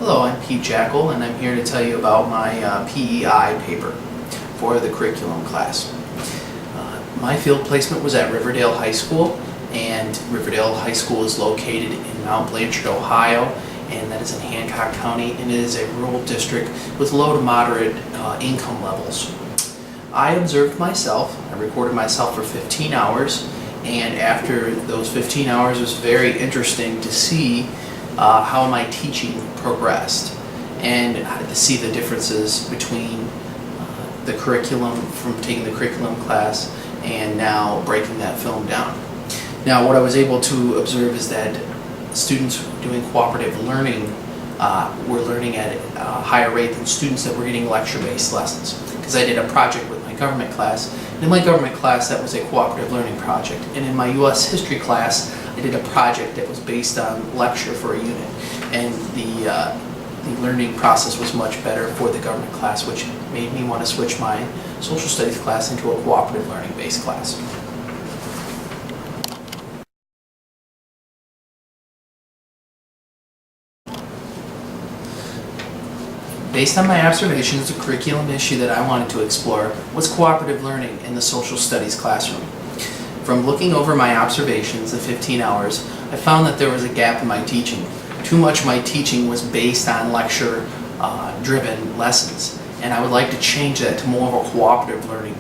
Hello, I'm Pete Jackal, and I'm here to tell you about my PEI paper for the curriculum class. My field placement was at Riverdale High School, and Riverdale High School is located in Mount Blanchard, Ohio, and that is in Hancock County, and it is a rural district with low to moderate income levels. I observed myself. I recorded myself for 15 hours, and after those 15 hours it was very interesting to see how my teaching progressed and to see the differences between the curriculum from taking the curriculum class and now breaking that film down. Now, what I was able to observe is that students doing cooperative learning were learning at a higher rate than students that were getting lecture-based lessons. Because I did a project with my government class. And in my government class, that was a cooperative learning project. And in my U.S. history class, I did a project that was based on lecture for a unit. And the learning process was much better for the government class, which made me want to switch my social studies class into a cooperative learning-based class. Based on my observations, the curriculum issue that I wanted to explore was cooperative learning in the social studies classroom. From looking over my observations, the 15 hours, I found that there was a gap in my teaching. Too much of my teaching was based on lecture-driven lessons, and I would like to change that to more of a cooperative learning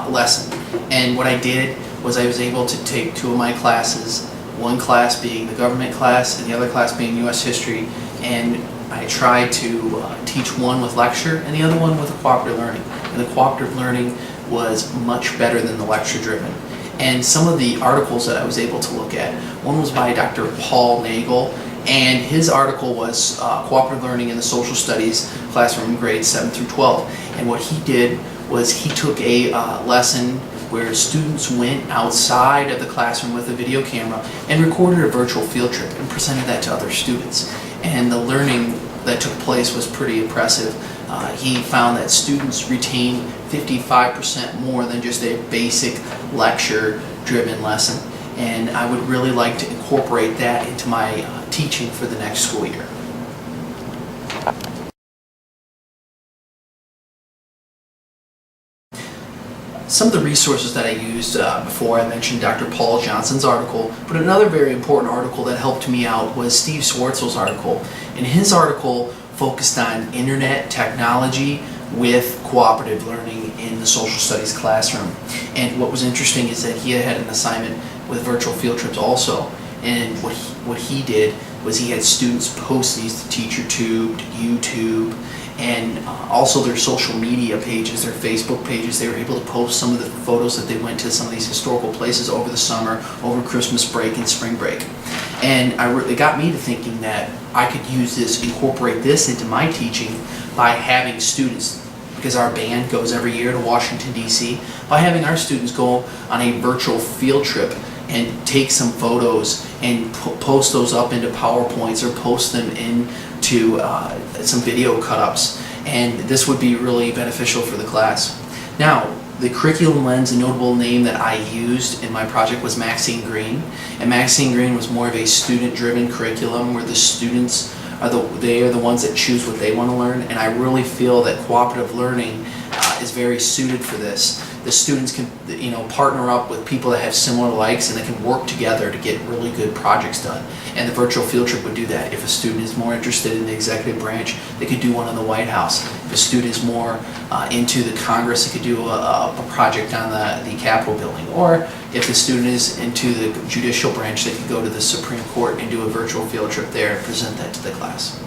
lesson. And what I did was I was able to take two of my classes, one class being the government class and the other class being U.S. history, and I tried to teach one with lecture and the other one with cooperative learning. And the cooperative learning was much better than the lecture-driven. And some of the articles that I was able to look at, one was by Dr. Paul Nagel, and his article was Cooperative Learning in the Social Studies Classroom in grades 7 through 12. And what he did was he took a lesson where students went outside of the classroom with a video camera and recorded a virtual field trip and presented that to other students. And the learning that took place was pretty impressive. He found that students retain 55% more than just a basic lecture-driven lesson. And I would really like to incorporate that into my teaching for the next school year. Some of the resources that I used before, I mentioned Dr. Paul Johnson's article, but another very important article that helped me out was Steve Swartzel's article. And his article focused on internet technology with cooperative learning in the social studies classroom. And what was interesting is that he had an assignment with virtual field trips also. And what he did was he had students post these to TeacherTube, to YouTube, and also their social media pages, their Facebook pages. They were able to post some of the photos that they went to some of these historical places over the summer, over Christmas break and spring break. And it got me to thinking that I could use this, incorporate this into my teaching by having students, because our band goes every year to Washington, D.C., by having our students go on a virtual field trip and take some photos and post those up into PowerPoints or post them into some video cut-ups. And this would be really beneficial for the class. Now, the curriculum lens, a notable name that I used in my project was Maxine Green. And Maxine Green was more of a student-driven curriculum where the students are the ones that choose what they want to learn. And I really feel that cooperative learning is very suited for this. The students can, partner up with people that have similar likes, and they can work together to get really good projects done. And the virtual field trip would do that. If a student is more interested in the executive branch, they could do one in the White House. If a student is more into the Congress, they could do a project on the Capitol building. Or if the student is into the judicial branch, they could go to the Supreme Court and do a virtual field trip there and present that to the class.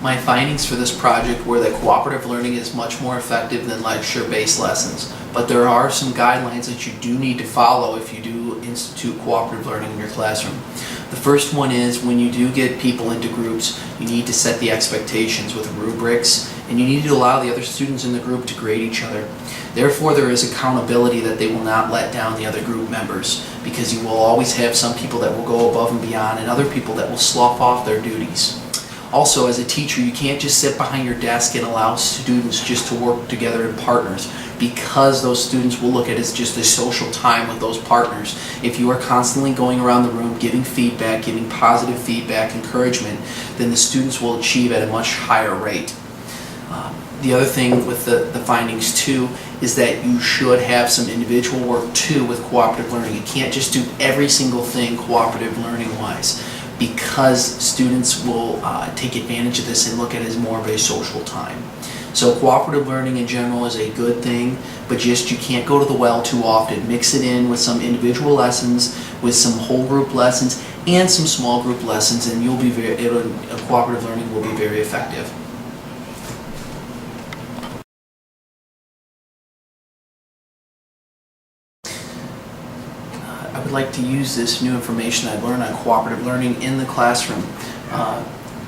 My findings for this project were that cooperative learning is much more effective than lecture-based lessons, but there are some guidelines that you do need to follow if you do institute cooperative learning in your classroom. The first one is when you do get people into groups, you need to set the expectations with rubrics, and you need to allow the other students in the group to grade each other. Therefore, there is accountability that they will not let down the other group members, because you will always have some people that will go above and beyond and other people that will slough off their duties. Also, as a teacher, you can't just sit behind your desk and allow students just to work together in partners, because those students will look at it as just a social time with those partners. If you are constantly going around the room giving feedback, giving positive feedback, encouragement, then the students will achieve at a much higher rate. The other thing with the findings too is that you should have some individual work too with cooperative learning. You can't just do every single thing cooperative learning wise, because students will take advantage of this and look at it as more of a social time. So cooperative learning in general is a good thing, but just you can't go to the well too often. Mix it in with some individual lessons, with some whole group lessons, and some small group lessons, and you'll be cooperative learning will be very effective. I would like to use this new information I've learned on cooperative learning in the classroom.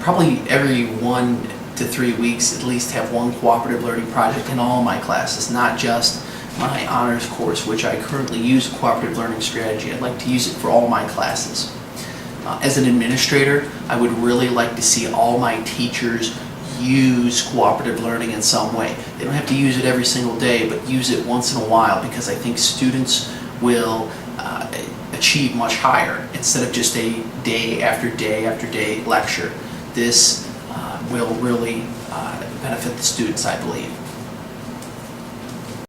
Probably every 1 to 3 weeks, at least have one cooperative learning project in all my classes, not just my honors course, which I currently use a cooperative learning strategy. I'd like to use it for all my classes. As an administrator, I would really like to see all my teachers use cooperative learning in some way. They don't have to use it every single day, but use it once in a while, because I think students will achieve much higher instead of just a day after day after day lecture. This will really benefit the students, I believe.